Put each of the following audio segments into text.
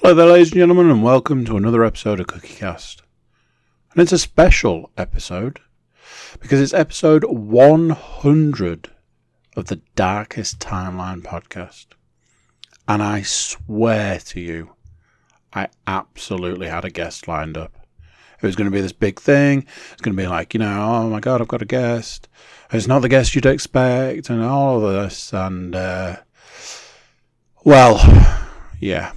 Hello there, ladies and gentlemen, and welcome to another episode of CookieCast. And it's a special episode because it's episode 100 of the Darkest Timeline podcast. And I swear to you, I absolutely had a guest lined up. It was going to be this big thing. It's going to be like, oh my God, I've got a guest. It's not the guest you'd expect, and all of this. And, yeah.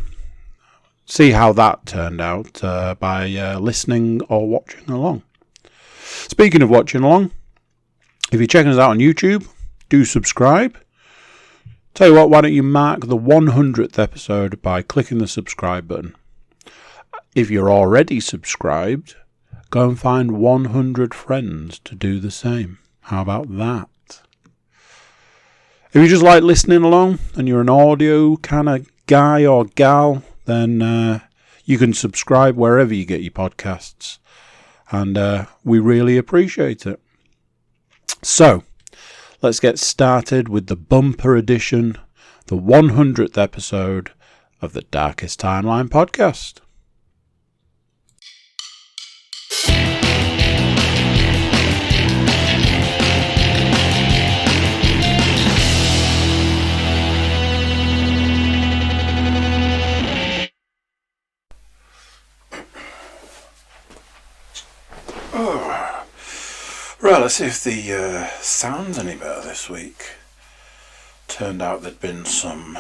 See how that turned out by listening or watching along. Speaking of watching along, if you're checking us out on YouTube, do subscribe. Tell you what, why don't you mark the 100th episode by clicking the subscribe button. If you're already subscribed, go and find 100 friends to do the same. How about that? If you just like listening along and you're an audio kind of guy or gal, then you can subscribe wherever you get your podcasts. And we really appreciate it. So, let's get started with the bumper edition, the 100th episode of the Darkest Timeline podcast. Right, let's see if the sound's any better this week. Turned out there'd been some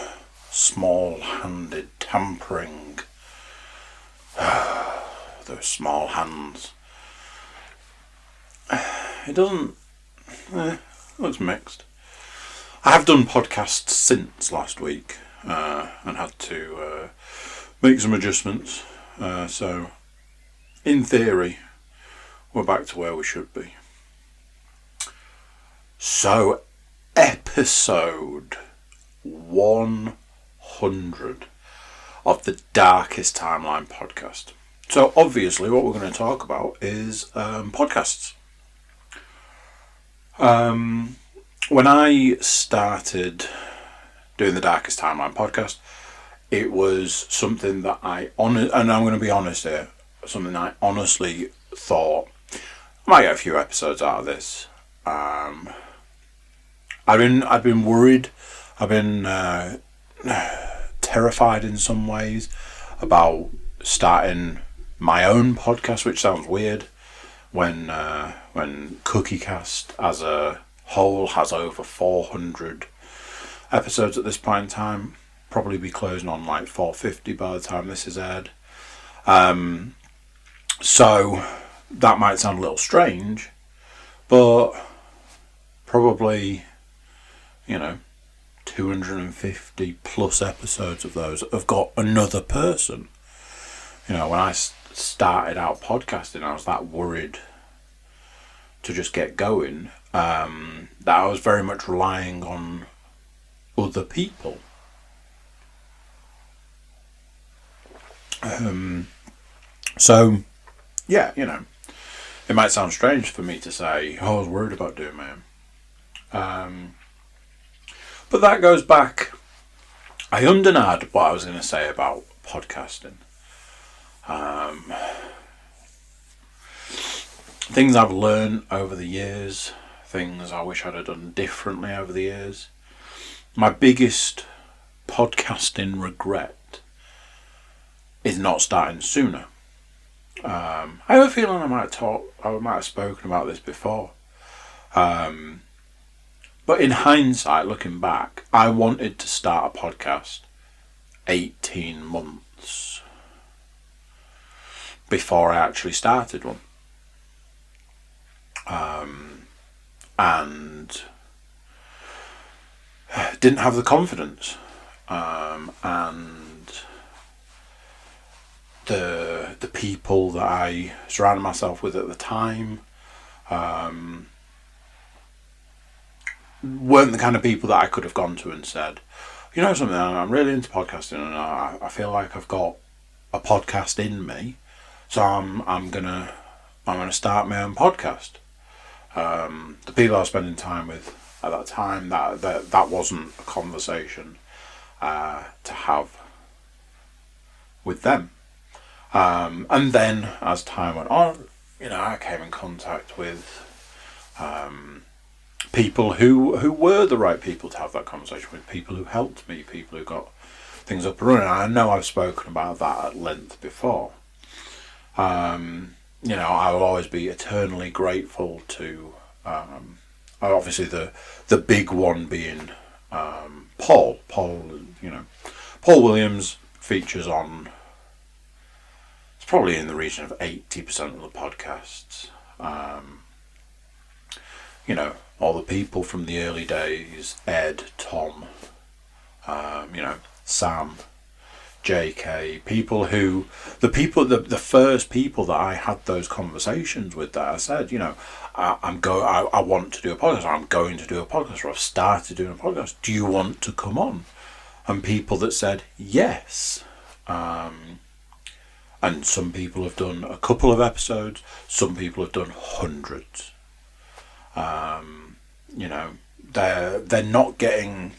small-handed tampering. Those small hands. It doesn't... looks mixed. I have done podcasts since last week and had to make some adjustments. So, in theory, we're back to where we should be. So, episode 100 of the Darkest Timeline podcast. So, obviously, what we're going to talk about is podcasts. When I started doing the Darkest Timeline podcast, it was something that and I'm going to be honest here, something I honestly thought I might get a few episodes out of this. I've been worried. I've been terrified in some ways about starting my own podcast, which sounds weird when CookieCast as a whole has over 400 episodes at this point in time. Probably be closing on like 450 by the time this is aired. So that might sound a little strange, but probably, 250 plus episodes of those have got another person. When I started out podcasting, I was that worried to just get going, that I was very much relying on other people. So, yeah, it might sound strange for me to say, I was worried about doing my own. But that goes back. I undenied what I was going to say about podcasting. Things I've learned over the years, things I wish I'd have done differently over the years. My biggest podcasting regret is not starting sooner. I have a feeling I might have spoken about this before. But in hindsight, looking back, I wanted to start a podcast 18 months before I actually started one. And didn't have the confidence. And the people that I surrounded myself with at the time weren't the kind of people that I could have gone to and said, something, I'm really into podcasting and I feel like I've got a podcast in me, so I'm gonna start my own podcast. The people I was spending time with at that time, that wasn't a conversation to have with them. And then as time went on, I came in contact with people who were the right people to have that conversation with, people who helped me, people who got things up and running. I know I've spoken about that at length before. I will always be eternally grateful to, obviously the big one being Paul. Paul Williams features on, it's probably in the region of 80% of the podcasts. All the people from the early days, Ed, Tom, Sam, JK, the first people that I had those conversations with, that I said, I want to do a podcast, or I'm going to do a podcast, or I've started doing a podcast. Do you want to come on? And people that said yes. And some people have done a couple of episodes, some people have done hundreds. They're not getting,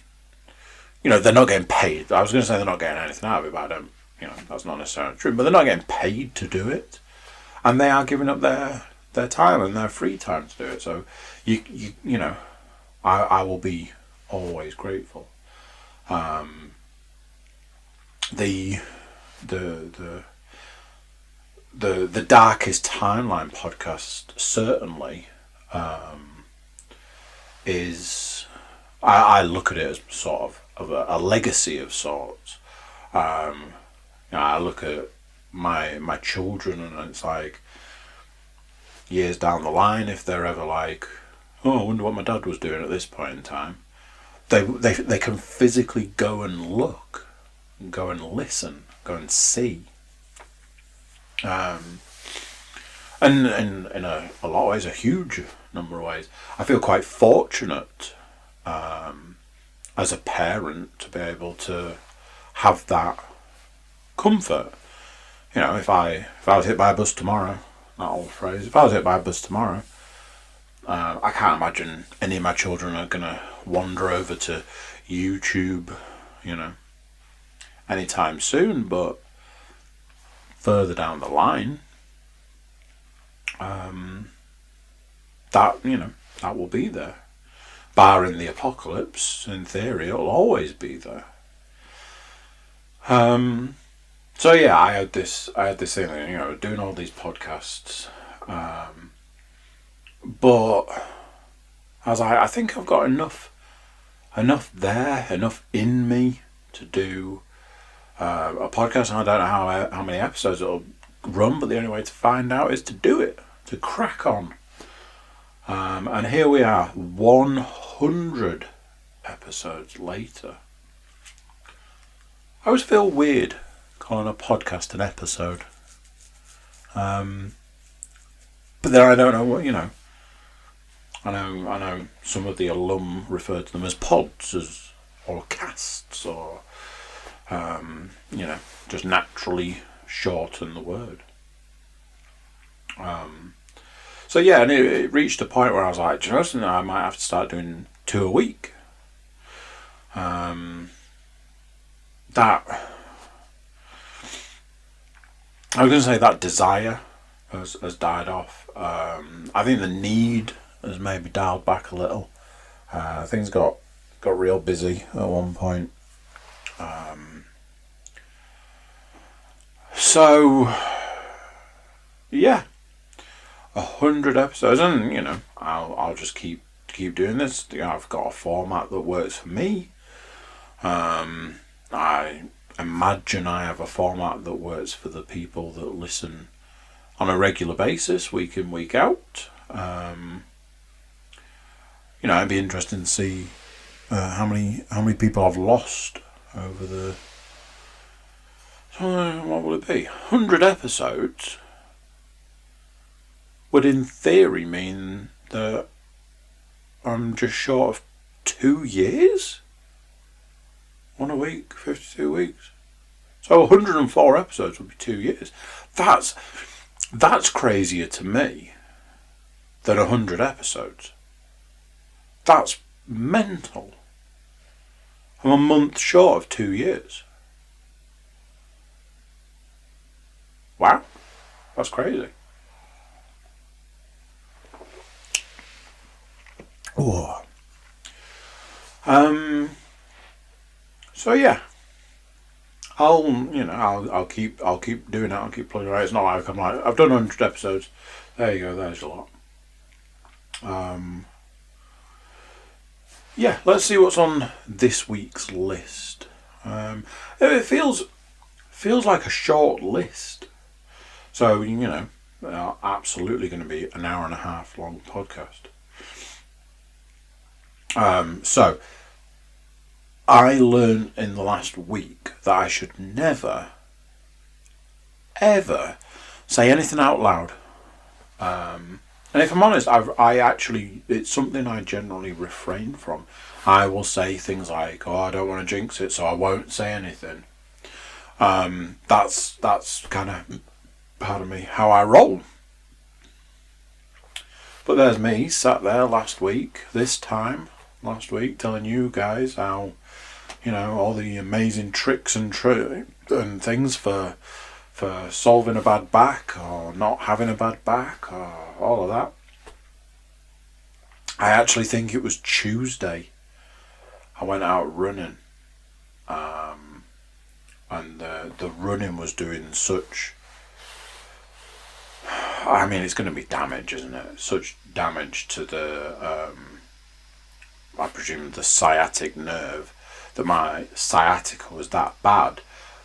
they're not getting paid. I was going to say they're not getting anything out of it, but I don't, that's not necessarily true. But they're not getting paid to do it, and they are giving up their time and their free time to do it. So I will be always grateful. The Darkest Timeline podcast certainly is, I look at it as sort of a legacy of sorts. I look at my children, and it's like years down the line, if they're ever like, oh, I wonder what my dad was doing at this point in time, they can physically go and look, go and listen, go and see. And in a lot of ways, a huge number of ways, I feel quite fortunate as a parent to be able to have that comfort. If I was hit by a bus tomorrow, that old phrase, if I was hit by a bus tomorrow, I can't imagine any of my children are going to wander over to YouTube, anytime soon, but further down the line, that will be there. Barring the apocalypse, in theory, it'll always be there. So yeah, I had this thing, doing all these podcasts, but I think I've got enough in me to do a podcast, and I don't know how many episodes it'll run, but the only way to find out is to do it, to crack on. And here we are, 100 episodes later. I always feel weird calling a podcast an episode. But then I don't know what, I know some of the alum refer to them as pods, or casts, or just naturally shorten the word. So yeah, and it reached a point where I was like, do you know something? I might have to start doing 2 a week. That, I was going to say, that desire has died off. I think the need has maybe dialed back a little. Things got real busy at one point. So yeah, 100 episodes, and I'll just keep doing this. I've got a format that works for me. I imagine I have a format that works for the people that listen on a regular basis, week in, week out. It'd be interesting to see how many people I've lost over the. What will it be? 100 episodes would, in theory, mean that I'm just short of 2 years. 1 a week, 52 weeks. So 104 episodes would be 2 years. That's crazier to me than 100 episodes. That's mental. I'm a month short of 2 years. Wow, that's crazy. Oh. So yeah, I'll keep doing it. I'll keep playing around. It's not like I've done 100 episodes. There you go. There's a lot. Yeah, let's see what's on this week's list. It feels like a short list. So they are absolutely going to be an hour and a half long podcast. So I learned in the last week that I should never, ever say anything out loud. And if I'm honest, I actually, it's something I generally refrain from. I will say things like, "Oh, I don't want to jinx it, so I won't say anything." That's kind of, pardon me, how I roll. But there's me sat there last week, telling you guys how, all the amazing tricks and things for solving a bad back or not having a bad back or all of that. I actually think it was Tuesday. I went out running, and the running was doing such. I mean, it's going to be damage, isn't it? Such damage to the, I presume, the sciatic nerve, that my sciatica was that bad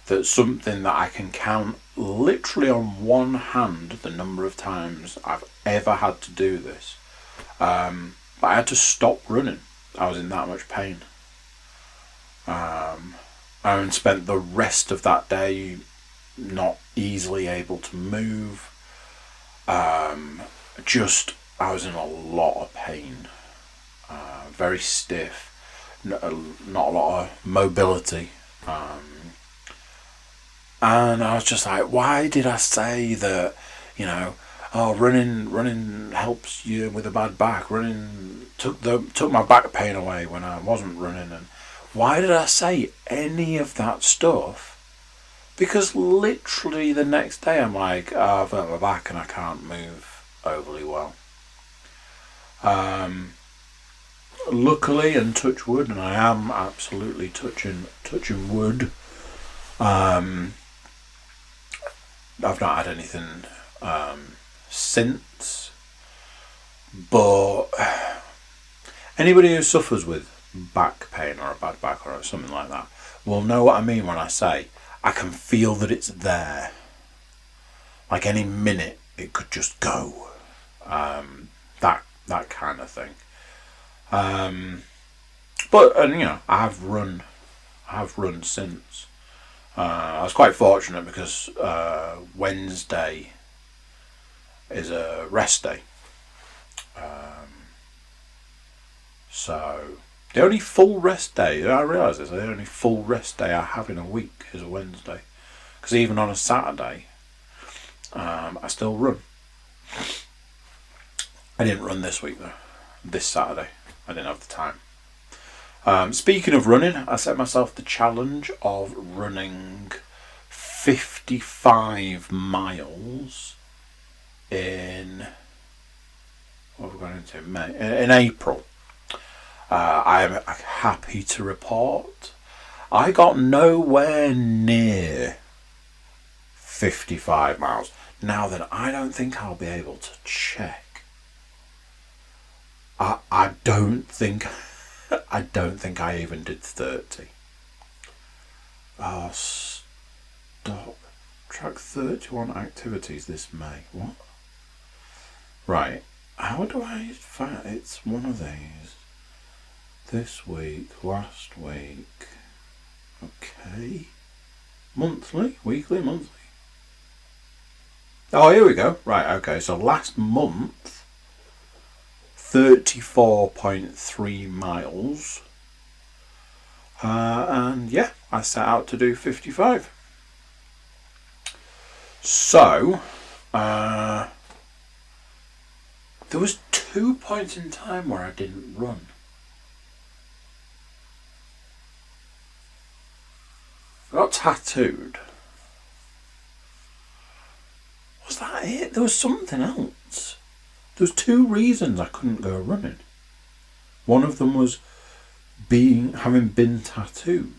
that something that I can count literally on one hand the number of times I've ever had to do this. But I had to stop running. I was in that much pain. And spent the rest of that day not easily able to move. I was in a lot of pain. Very stiff. Not a lot of mobility. And I was just like, why did I say that, running helps you with a bad back. Running took my back pain away when I wasn't running. And why did I say any of that stuff? Because literally the next day I'm like, I've hurt my back and I can't move overly well. Luckily, and touch wood, and I am absolutely touching wood, I've not had anything since. But anybody who suffers with back pain or a bad back or something like that will know what I mean when I say I can feel that it's there. Like any minute it could just go. That kind of thing. But I have run since. I was quite fortunate because Wednesday is a rest day. So the only full rest day, I realise this, the only full rest day I have in a week is a Wednesday. Because even on a Saturday, I still run. I didn't run this week though. This Saturday. I didn't have the time. Speaking of running, I set myself the challenge of running 55 miles in, what are we going into? May, in April. I am happy to report I got nowhere near 55 miles. Now then, I don't think I'll be able to check. I don't think I even did 30. Oh, stop. Track 31 activities this May. What? Right. How do I find it's one of these? This week, last week. Okay. Monthly? Weekly? Monthly? Oh, here we go. Right, okay. So last month, 34.3 miles. And yeah, I set out to do 55. So, there was 2 points in time where I didn't run. I got tattooed. that it? There was something else. There was 2 reasons I couldn't go running. One of them was having been tattooed.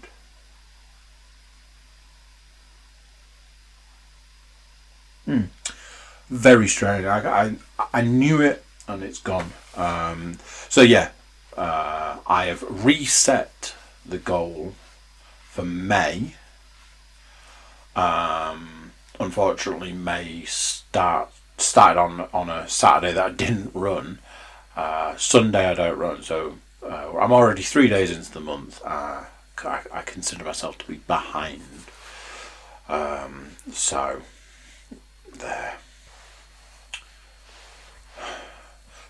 Very strange. I knew it and it's gone. So yeah, I have reset the goal for May. Unfortunately, May started on a Saturday that I didn't run. Sunday I don't run, so I'm already 3 days into the month. I consider myself to be behind. So there.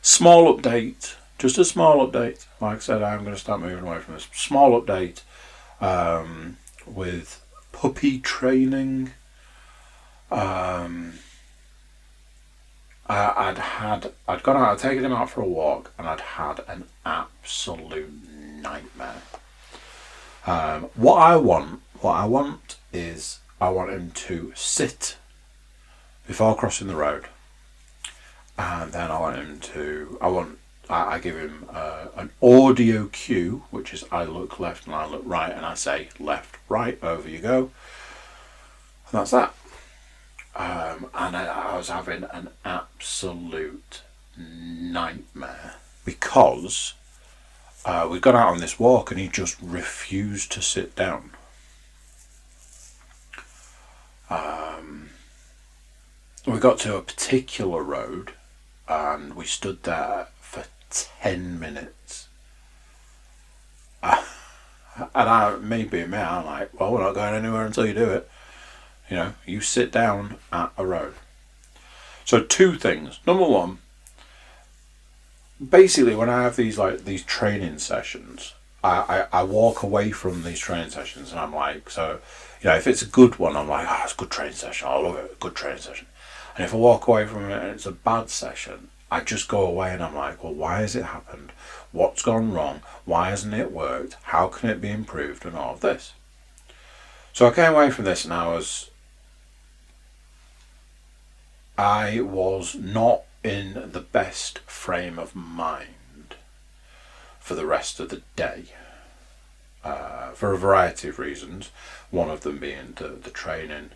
Small update, just a small update. Like I said, I'm going to start moving away from this. Small update with puppy training. I'd gone out, I'd taken him out for a walk, and I'd had an absolute nightmare. What I want is I want him to sit before crossing the road, and then I give him an audio cue, which is I look left and I look right, and I say left, right, over you go, and that's that. And I was having an absolute nightmare because we'd gone out on this walk and he just refused to sit down. We got to a particular road and we stood there for 10 minutes. And me being me, I'm like, well, we're not going anywhere until you do it. You know, you sit down at a road. So 2 things. Number 1, basically when I have these training sessions, I walk away from these training sessions and I'm like, so, you know, if it's a good one, I'm like, it's a good training session, I love it, a good training session. And if I walk away from it and it's a bad session, I just go away and I'm like, well, why has it happened? What's gone wrong? Why hasn't it worked? How can it be improved? And all of this. So I came away from this and I was not in the best frame of mind for the rest of the day, for a variety of reasons. One of them being the training,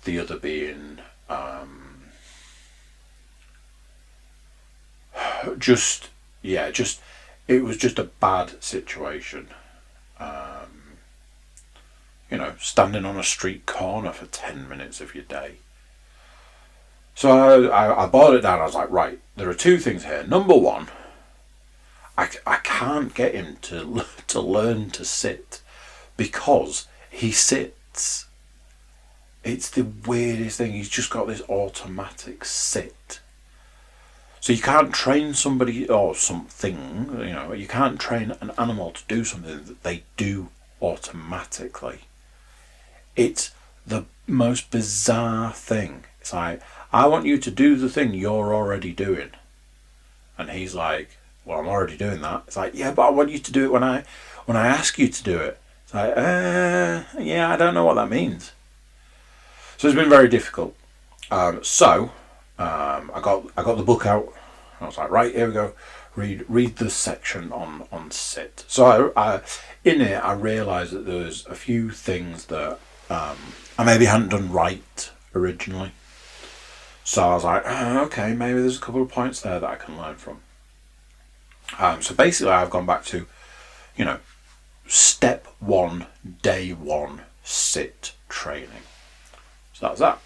the other being it was just a bad situation. You know, standing on a street corner for 10 minutes of your day. So I boiled it down. I was like, right, there are 2 things here. Number 1, I can't get him to learn to sit because he sits. It's the weirdest thing. He's just got this automatic sit. So you can't train somebody or something, you know, you can't train an animal to do something that they do automatically. It's the most bizarre thing. It's like, I want you to do the thing you're already doing. And he's like, well, I'm already doing that. It's like, yeah, but I want you to do it when I ask you to do it. It's like, yeah, I don't know what that means. So it's been very difficult. So I got the book out. I was like, right, here we go. Read the section on sit. So I in it I realised that there was a few things that I maybe hadn't done right originally. So I was like, okay, maybe there's a couple of points there that I can learn from. So basically I've gone back to, you know, step 1, day 1, sit training. So that's that.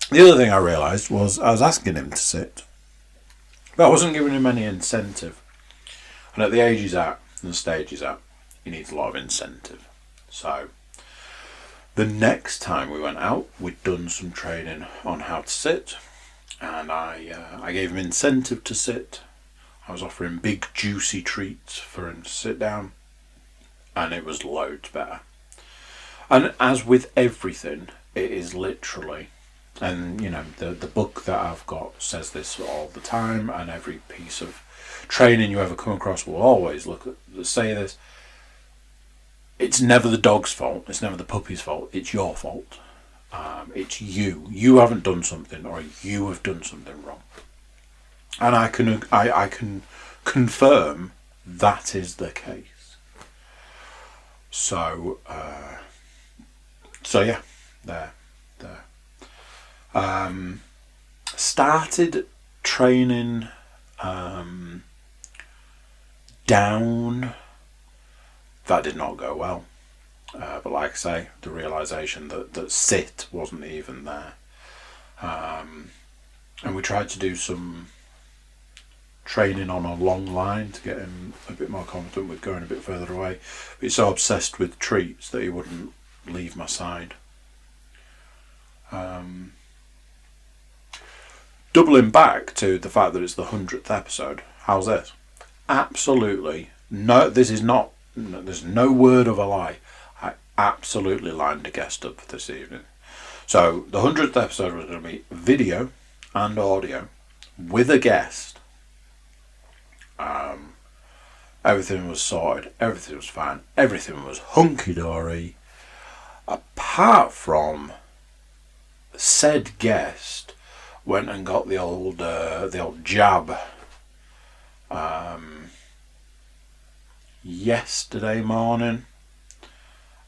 The other thing I realised was I was asking him to sit, but I wasn't giving him any incentive. And at the age he's at, and the stage he's at, he needs a lot of incentive. So the next time we went out, we'd done some training on how to sit, and I gave him incentive to sit. I was offering big juicy treats for him to sit down, and it was loads better. And as with everything, it is literally, and you know, the book that I've got says this all the time, and every piece of training you ever come across will always say this. It's never the dog's fault, it's never the puppy's fault, it's your fault. It's you. You haven't done something, or you have done something wrong. And I can confirm that is the case. So yeah, there. Started training down. That did not go well. But like I say, the realisation that sit wasn't even there. And we tried to do some training on a long line to get him a bit more confident with going a bit further away. But he's so obsessed with treats that he wouldn't leave my side. Doubling back to the fact that it's the 100th episode, how's this? Absolutely no, this is not, there's no word of a lie. I absolutely lined a guest up for this evening. So the 100th episode was going to be video and audio with a guest. Everything was sorted, everything was fine, everything was hunky-dory, apart from said guest went and got the old jab yesterday morning.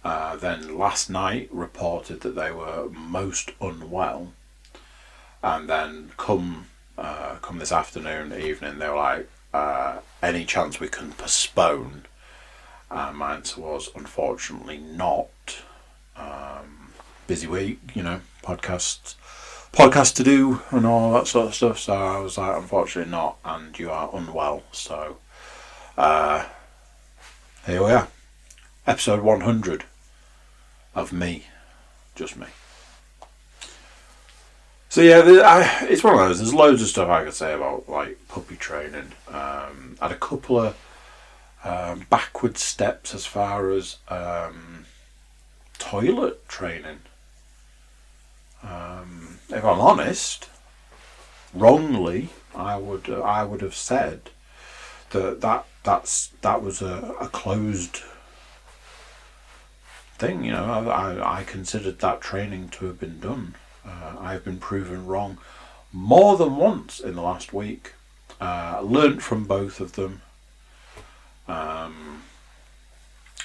Then last night reported that they were most unwell, and then come this afternoon, evening, they were like, any chance we can postpone? My answer was, unfortunately not. Busy week, podcasts to do and all that sort of stuff. So I was like, unfortunately not, and you are unwell. So here we are, episode 100 of me, just me. So yeah, it's one of those. There's loads of stuff I could say about like puppy training. Had a couple of backward steps as far as toilet training. If I'm honest, wrongly, I would have said that was a closed thing. I considered that training to have been done. I've been proven wrong more than once in the last week. Learnt from both of them, and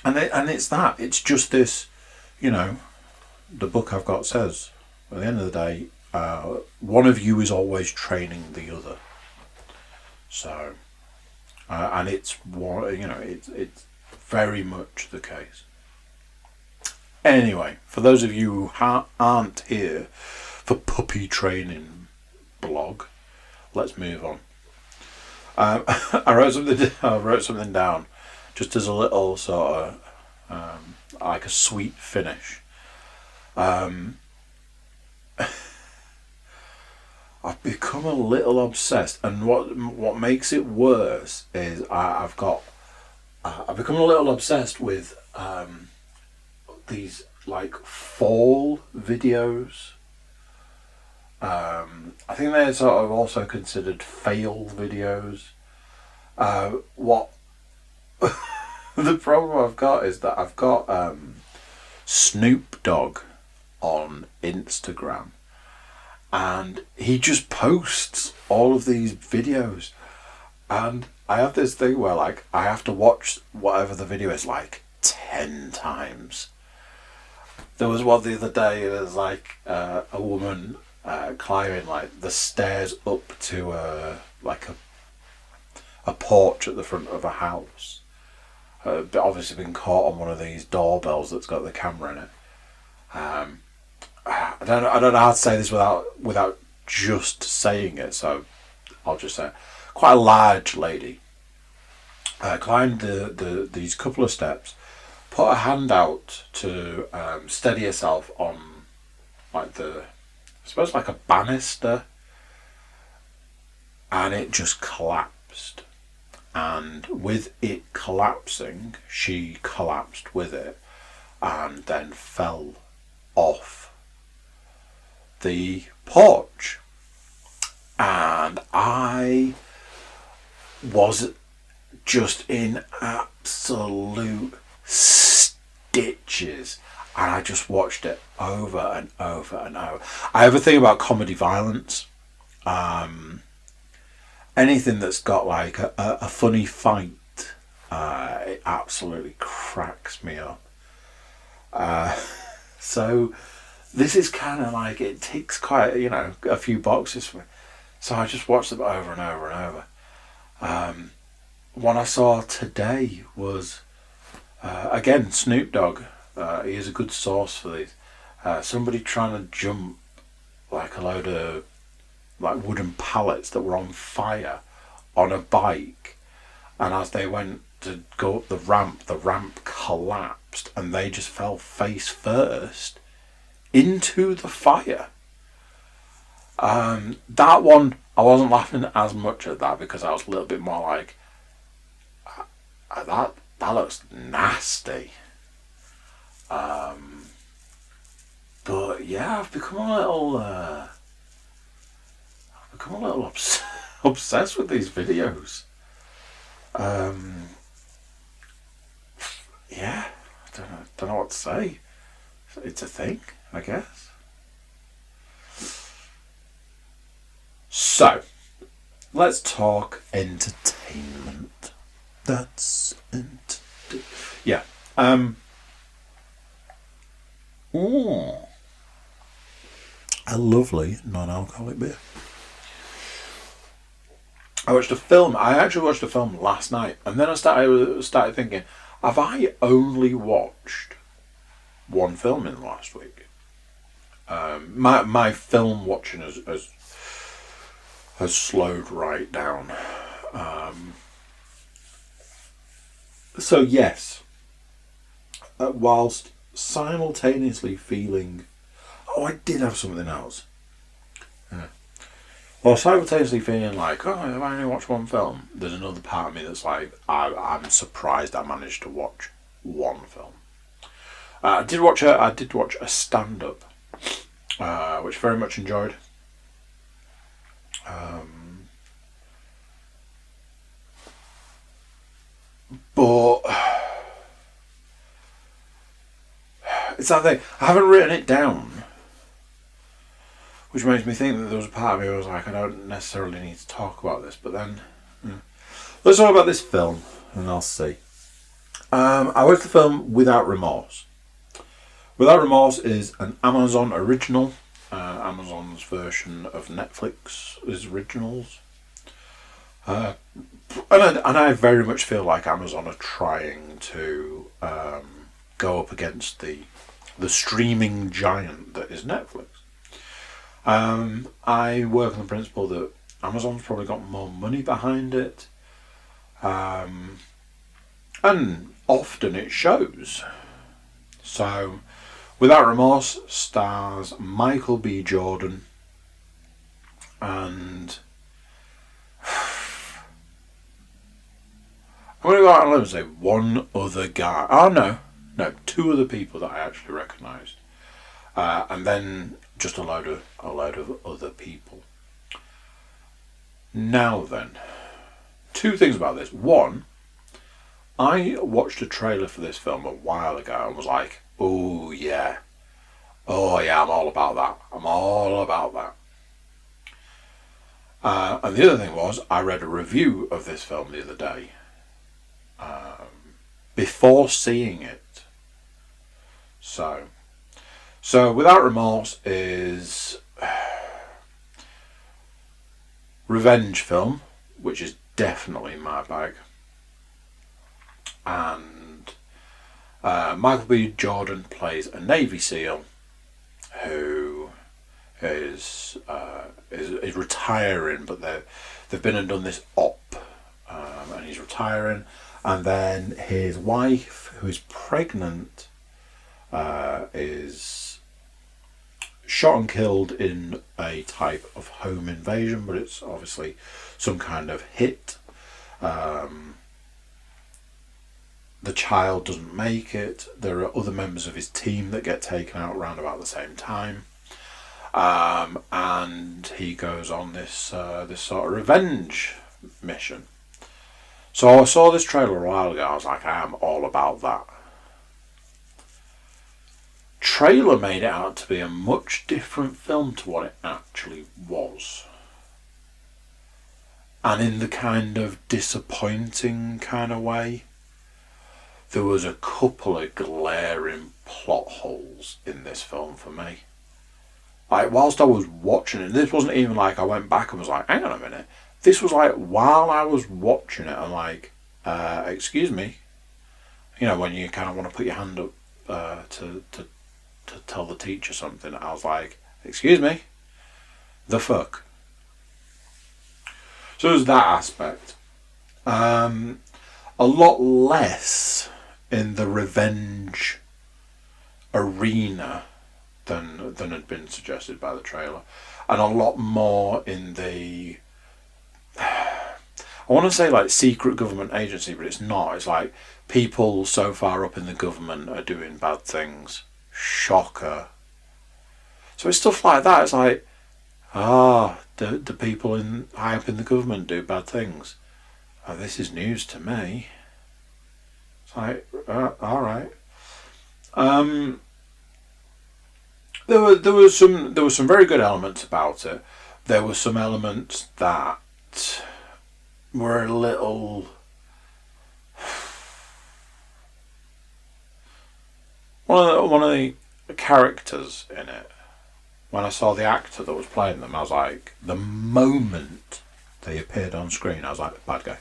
it's that. It's just this, the book I've got says, at the end of the day, one of you is always training the other. So, and it's it's very much the case. Anyway, for those of you who aren't here for puppy training blog, let's move on. I wrote something down, just as a little sort of like a sweet finish. I've become a little obsessed, and what makes it worse is I've become a little obsessed with these like fall videos. I think they're sort of also considered fail videos. What the problem I've got is that I've got Snoop Dogg on Instagram, and he just posts all of these videos, and I have this thing where like I have to watch whatever the video is like 10 times. There was one the other day, it was like a woman climbing like the stairs up to a porch at the front of a house. But obviously been caught on one of these doorbells that's got the camera in it. I don't know how to say this without just saying it, so I'll just say it. Quite a large lady climbed these couple of steps, put a hand out to steady herself on like I suppose like a banister, and it just collapsed. And with it collapsing, she collapsed with it, and then fell off the porch. And I was just in absolute stitches. And I just watched it over and over and over. I have a thing about comedy violence. Anything that's got like a funny fight, it absolutely cracks me up. So this is kind of like, it ticks quite, a few boxes for me. So I just watched them over and over and over. One I saw today was, again, Snoop Dogg. He is a good source for these. Somebody trying to jump like a load of like wooden pallets that were on fire on a bike, and as they went to go up the ramp collapsed and they just fell face first into the fire. That one, I wasn't laughing as much at that because I was a little bit more like, that looks nasty. But yeah, I've become a little obsessed with these videos. Yeah, I don't know what to say. It's a thing, I guess. So, let's talk entertainment. That's yeah. A lovely non-alcoholic beer. I actually watched a film last night, and then I started thinking, have I only watched one film in the last week? My film watching has slowed right down. So yes, whilst simultaneously feeling, I did have something else. While simultaneously feeling like, I've only watched one film, there's another part of me that's like, I'm surprised I managed to watch one film. I did watch a stand-up, which I very much enjoyed. But it's that thing. I haven't written it down, which makes me think that there was a part of me who was like, I don't necessarily need to talk about this. But then, let's talk about this film, and I'll see. I watched the film Without Remorse. Without Remorse is an Amazon original. Amazon's version of Netflix's originals. And I very much feel like Amazon are trying to go up against the streaming giant that is Netflix. I work on the principle that Amazon's probably got more money behind it, and often it shows. So, Without Remorse stars Michael B. Jordan and I'm going to go out and say one other guy. Oh no, two other people that I actually recognised, and then just a load of other people. Now then, two things about this. One, I watched a trailer for this film a while ago and was like, oh yeah, I'm all about that. And the other thing was, I read a review of this film the other day, before seeing it. So Without Remorse is revenge film, which is definitely my bag. And Michael B. Jordan plays a Navy SEAL who is retiring, but they've been and done this op, and he's retiring, and then his wife, who is pregnant, is shot and killed in a type of home invasion, but it's obviously some kind of hit. The child doesn't make it. There are other members of his team that get taken out around about the same time, and he goes on this sort of revenge mission. So I saw this trailer a while ago. I was like, I am all about that. trailer made it out to be a much different film to what it actually was. And in the kind of disappointing kind of way, there was a couple of glaring plot holes in this film for me. Like, whilst I was watching it, this wasn't even like I went back and was like, hang on a minute. This was like, while I was watching it, I'm like, excuse me. You know, when you kind of want to put your hand up to tell the teacher something, I was like, excuse me, the fuck. So there's that aspect. A lot less in the revenge arena than had been suggested by the trailer, and a lot more in the, I want to say like secret government agency, but it's not. It's like people so far up in the government are doing bad things. Shocker. So it's stuff like that. It's like, the people high up in the government do bad things. Oh, this is news to me. It's like, all right. There was some very good elements about it. There were some elements that were a little. One of the characters in it, when I saw the actor that was playing them, I was like, the moment they appeared on screen, I was like, bad guy.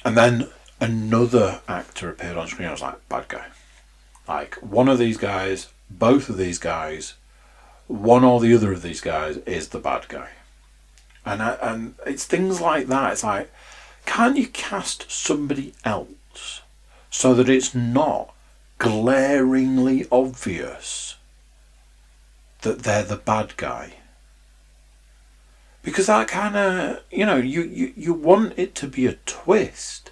And then another actor appeared on screen, I was like, bad guy. Like, one of these guys, both of these guys, one or the other of these guys is the bad guy. And it's things like that. It's like, can't you cast somebody else so that it's not glaringly obvious that they're the bad guy? Because that kind of, you want it to be a twist.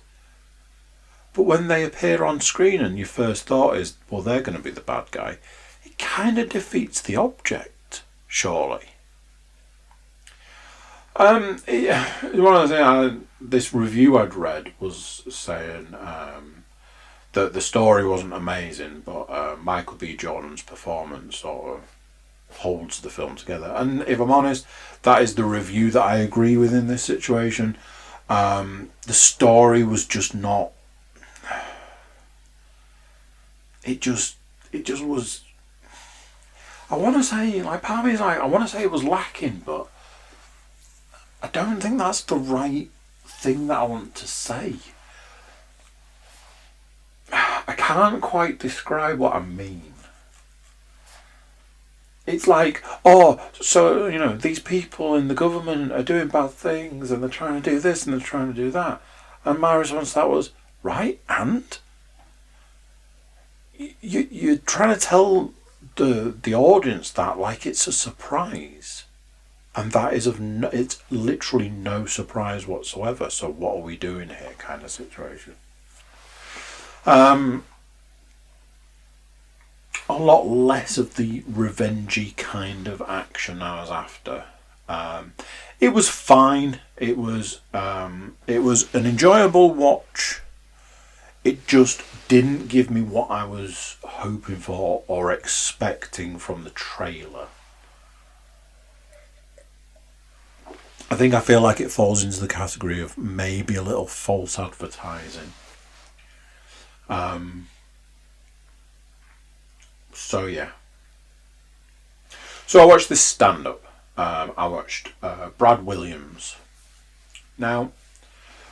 But when they appear on screen and your first thought is, well, they're going to be the bad guy, it kind of defeats the object, surely. One of the things, this review I'd read was saying that the story wasn't amazing, but Michael B. Jordan's performance sort of holds the film together. And if I'm honest, that is the review that I agree with in this situation. The story was just not. It just was. I want to say, like, part of me is like, I want to say it was lacking, but I don't think that's the right thing that I want to say. I can't quite describe what I mean. It's like, so, these people in the government are doing bad things and they're trying to do this and they're trying to do that. And my response to that was, right, and? You're trying to tell the audience that like it's a surprise. And that is it's literally no surprise whatsoever. So what are we doing here kind of situation. A lot less of the revengey kind of action I was after. It was fine. It was an enjoyable watch. It just didn't give me what I was hoping for or expecting from the trailer. I feel like it falls into the category of maybe a little false advertising. So yeah. So I watched this stand-up. I watched Brad Williams. Now,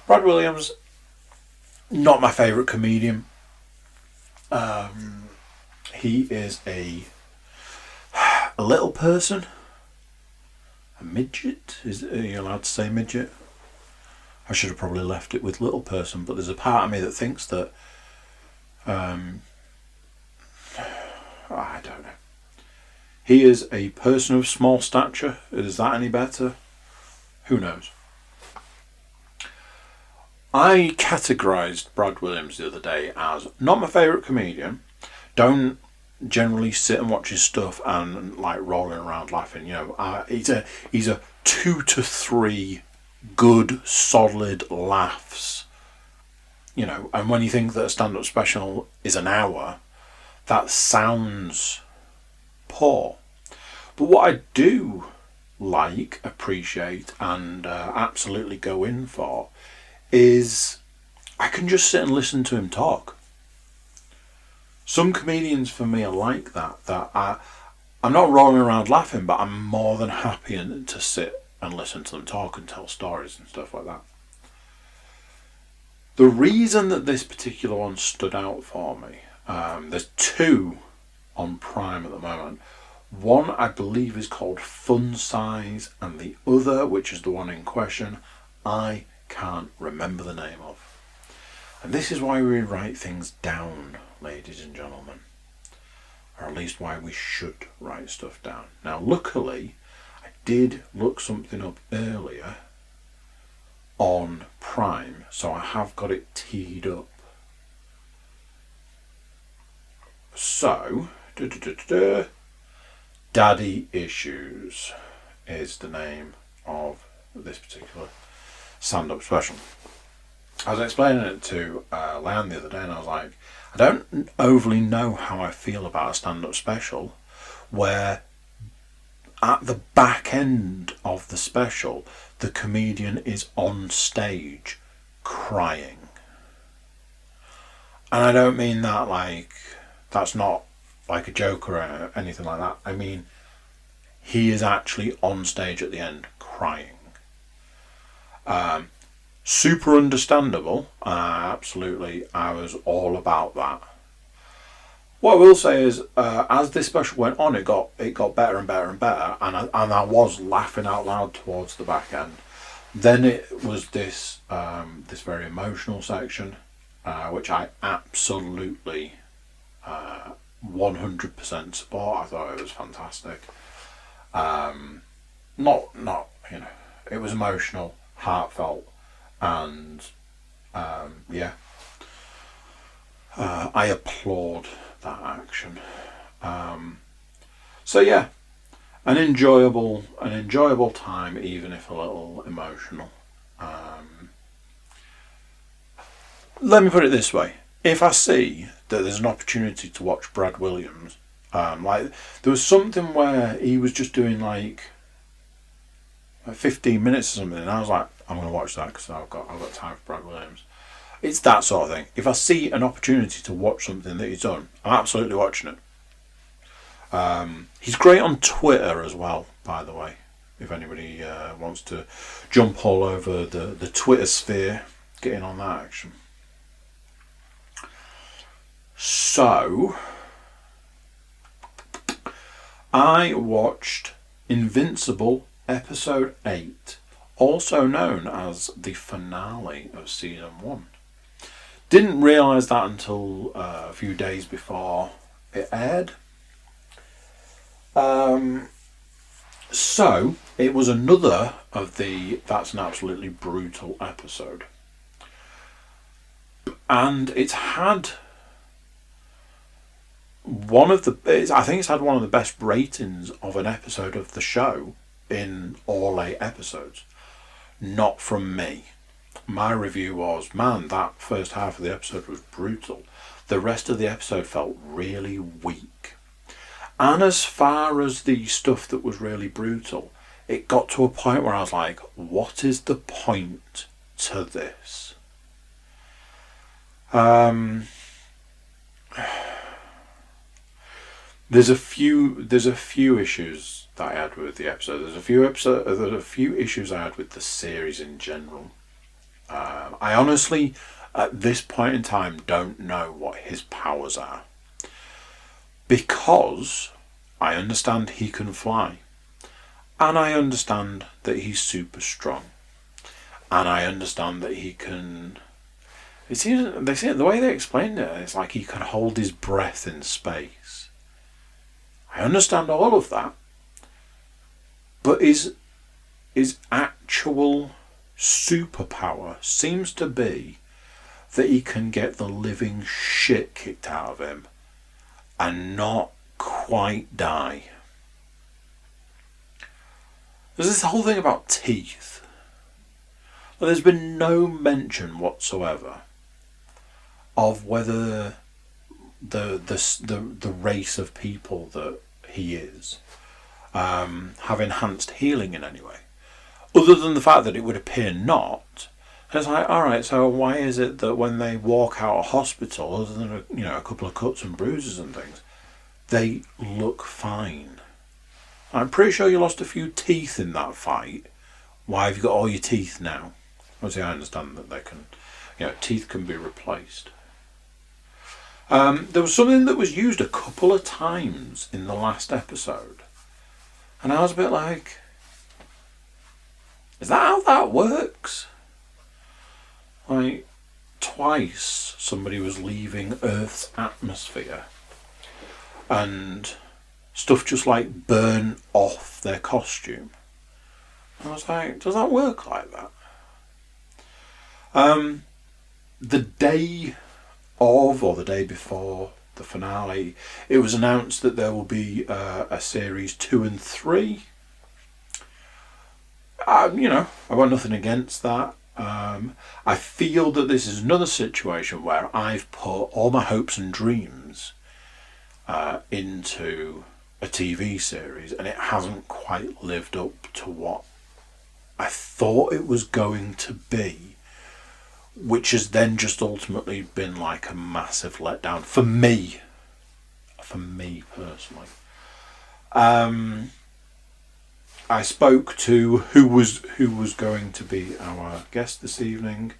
Brad Williams, not my favourite comedian. He is a little person. A midget? Are you allowed to say midget? I should have probably left it with little person, but there's a part of me that thinks that I don't know. He is a person of small stature. Is that any better? Who knows? I categorised Brad Williams the other day as not my favourite comedian. Don't generally sit and watch his stuff and like rolling around laughing. He's a 2 to 3 good solid laughs and when you think that a stand-up special is an hour, that sounds poor. But what I do appreciate, and absolutely go in for is I can just sit and listen to him talk. Some comedians for me are like that I'm not rolling around laughing, but I'm more than happy to sit and listen to them talk and tell stories and stuff like that. The reason that this particular one stood out for me, there's two on Prime at the moment. One I believe is called Fun Size, and the other, which is the one in question, I can't remember the name of. And this is why we write things down, ladies and gentlemen. Or at least why we should write stuff down. Now, luckily, I did look something up earlier on Prime, so I have got it teed up. So, Daddy Issues is the name of this particular stand-up special. I was explaining it to Leanne the other day, and I was like, I don't overly know how I feel about a stand-up special where at the back end of the special the comedian is on stage crying. And I don't mean that like that's not like a joke or anything like that. I mean he is actually on stage at the end crying. Super understandable. Absolutely, I was all about that. What I will say is, as this special went on, it got better and better and better, and I was laughing out loud towards the back end. Then it was this very emotional section, which I absolutely 100% support. I thought it was fantastic. Not it was emotional, heartfelt. And I applaud that action. So yeah, an enjoyable time, even if a little emotional. Let me put it this way: if I see that there's an opportunity to watch Brad Williams, like there was something where he was just doing like 15 minutes or something, and I was like, I'm going to watch that because I've got time for Brad Williams. It's that sort of thing. If I see an opportunity to watch something that he's done, I'm absolutely watching it. He's great on Twitter as well, by the way. If anybody wants to jump all over the Twitter sphere, get in on that action. So, I watched Invincible Episode 8, also known as the finale of Season 1. Didn't realise that until a few days before it aired. So, it was another of that's an absolutely brutal episode. And it's had I think it's had one of the best ratings of an episode of the show in all 8 episodes. Not from me. My review was, man, that first half of the episode was brutal. The rest of the episode felt really weak. And as far as the stuff that was really brutal, it got to a point where I was like, what is the point to this? There's a few issues that I had with the episode. There's a few issues I had with the series in general. I honestly, at this point in time, don't know what his powers are. Because I understand he can fly. And I understand that he's super strong. And I understand that he can... the way they explained it, it's like he can hold his breath in space. I understand all of that. But his actual superpower seems to be that he can get the living shit kicked out of him and not quite die. There's this whole thing about teeth. There's been no mention whatsoever of whether the race of people that he is have enhanced healing in any way, other than the fact that it would appear not. It's like, all right, so why is it that when they walk out of hospital, other than a couple of cuts and bruises and things, they look fine? I'm pretty sure you lost a few teeth in that fight. Why have you got all your teeth now? Obviously, I understand that they can, teeth can be replaced. There was something that was used a couple of times in the last episode, and I was a bit like, is that how that works? Like, twice somebody was leaving Earth's atmosphere and stuff just like burn off their costume. I was like, does that work like that? The day of, or the day before the finale, it was announced that there will be a series 2 and 3. I've got nothing against that. I feel that this is another situation where I've put all my hopes and dreams into a TV series, and it hasn't quite lived up to what I thought it was going to be, which has then just ultimately been like a massive letdown for me personally. I spoke to who was going to be our guest this evening,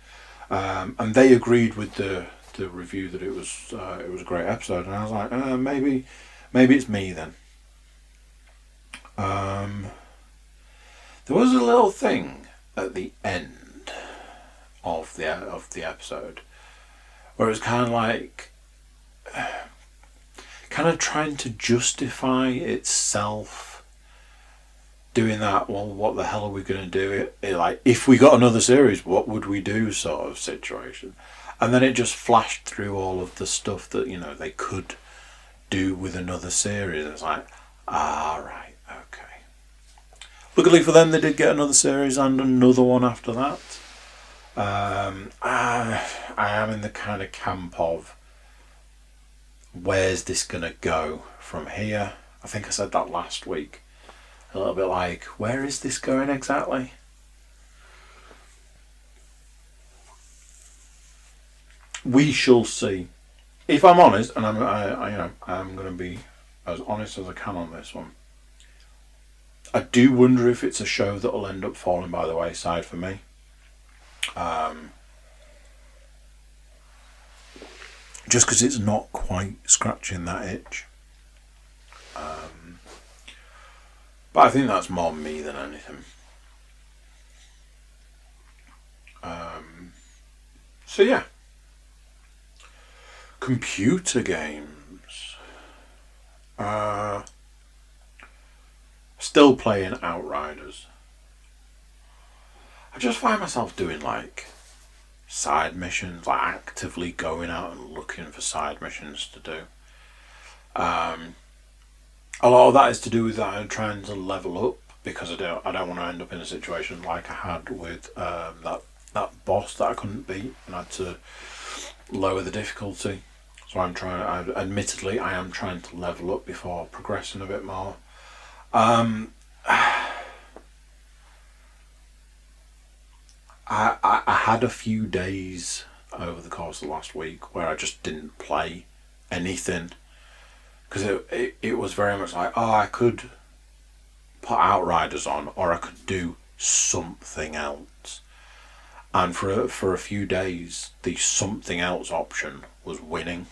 and they agreed with the review that it was a great episode, and I was like, maybe it's me then. There was a little thing at the end of the episode where it was kind of like trying to justify itself doing that. Well, what the hell are we going to do? Like, if we got another series, what would we do, sort of situation. And then it just flashed through all of the stuff that they could do with another series. It's like, right, okay. Luckily for them, they did get another series and another one after that. I am in the kind of camp of, where's this gonna go from here? I think I said that last week. A little bit like, where is this going exactly? We shall see. If I'm honest, and I'm going to be as honest as I can on this one, I do wonder if it's a show that will end up falling by the wayside for me. Just because it's not quite scratching that itch. But I think that's more me than anything. So yeah. Computer games. Still playing Outriders. I just find myself doing like side missions, like actively going out and looking for side missions to do. A lot of that is to do with that I'm trying to level up, because I don't want to end up in a situation like I had with that boss that I couldn't beat and I had to lower the difficulty. So admittedly I am trying to level up before progressing a bit more. I had a few days over the course of the last week where I just didn't play anything, because it was very much like, I could put Outriders on, or I could do something else. And for a few days, the something else option was winning.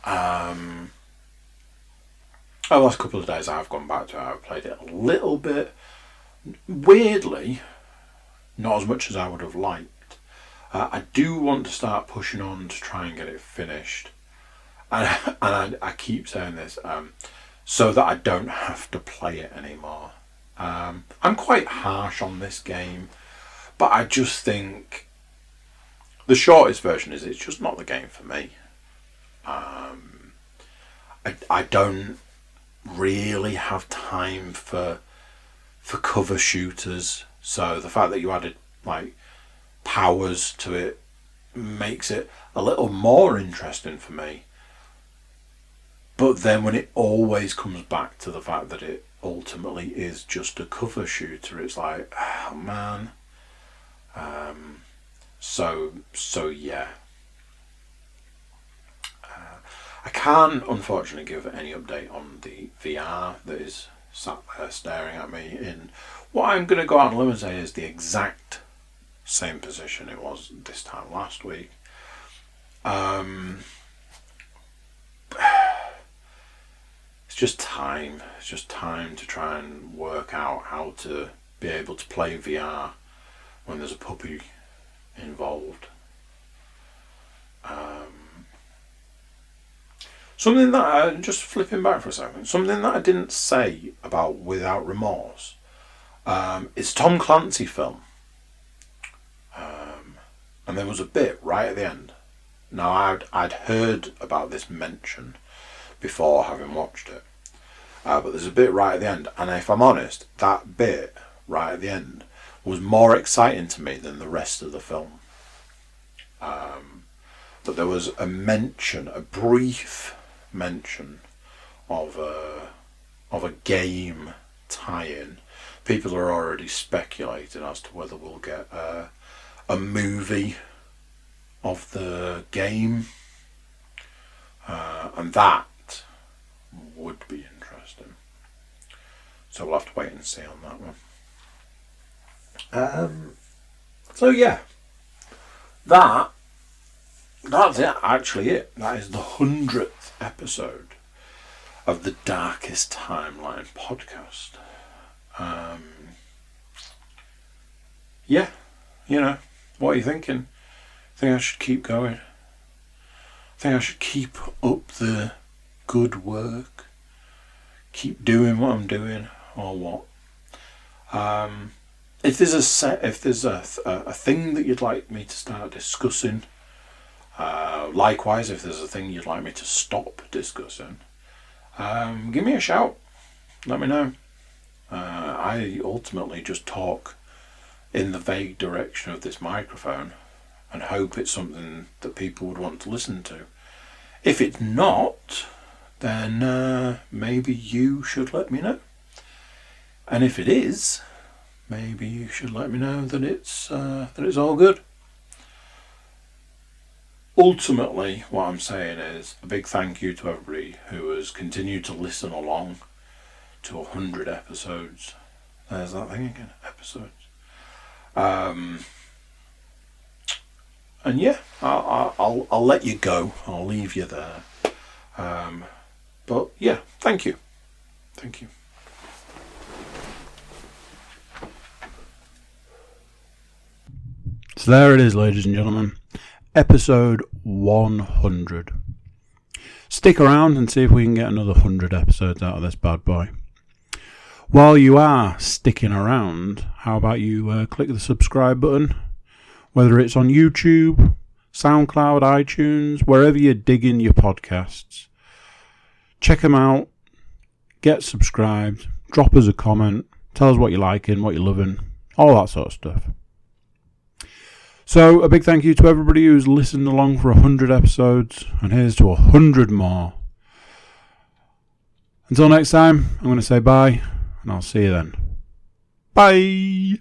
The last couple of days I've gone back to it. I've played it a little bit. Weirdly, not as much as I would have liked. I do want to start pushing on to try and get it finished. And I keep saying this, so that I don't have to play it anymore. I'm quite harsh on this game, but I just think the shortest version is it's just not the game for me. I don't really have time for cover shooters, so the fact that you added like powers to it makes it a little more interesting for me. But then when it always comes back to the fact that it ultimately is just a cover shooter, it's like, oh man. So yeah. I can't unfortunately give any update on the VR that is sat there staring at me in what I'm going to go out on a limb and say is the exact same position it was this time last week. It's just time. It's just time to try and work out how to be able to play VR when there's a puppy involved. Something that just flipping back for a second, something that I didn't say about Without Remorse. It's a Tom Clancy film. And there was a bit right at the end. Now I'd heard about this mention before having watched it. But there's a bit right at the end, and if I'm honest, that bit right at the end was more exciting to me than the rest of the film. But there was a brief mention of a game tie-in. People are already speculating as to whether we'll get a movie of the game, and that would be interesting. So we'll have to wait and see on that one. So yeah, that's it. Actually, that is the 100th episode of the Darkest Timeline podcast. Yeah, what are you thinking? Think I should keep going? Think I should keep up the good work? Keep doing what I'm doing, or what? If there's a thing that you'd like me to start discussing, likewise, if there's a thing you'd like me to stop discussing, give me a shout. Let me know. I ultimately just talk in the vague direction of this microphone and hope it's something that people would want to listen to. If it's not, then maybe you should let me know. And if it is, maybe you should let me know that it's all good. Ultimately, what I'm saying is a big thank you to everybody who has continued to listen along to 100 episodes. There's that thing again, episodes. And yeah, I'll let you go. I'll leave you there. But yeah, thank you. So there it is, ladies and gentlemen. Episode 100. Stick around and see if we can get another 100 episodes out of this bad boy. While you are sticking around, how about you click the subscribe button? Whether it's on YouTube, SoundCloud, iTunes, wherever you're digging your podcasts. Check them out. Get subscribed. Drop us a comment. Tell us what you're liking, what you're loving. All that sort of stuff. So, a big thank you to everybody who's listened along for 100 episodes. And here's to 100 more. Until next time, I'm going to say bye. And I'll see you then. Bye!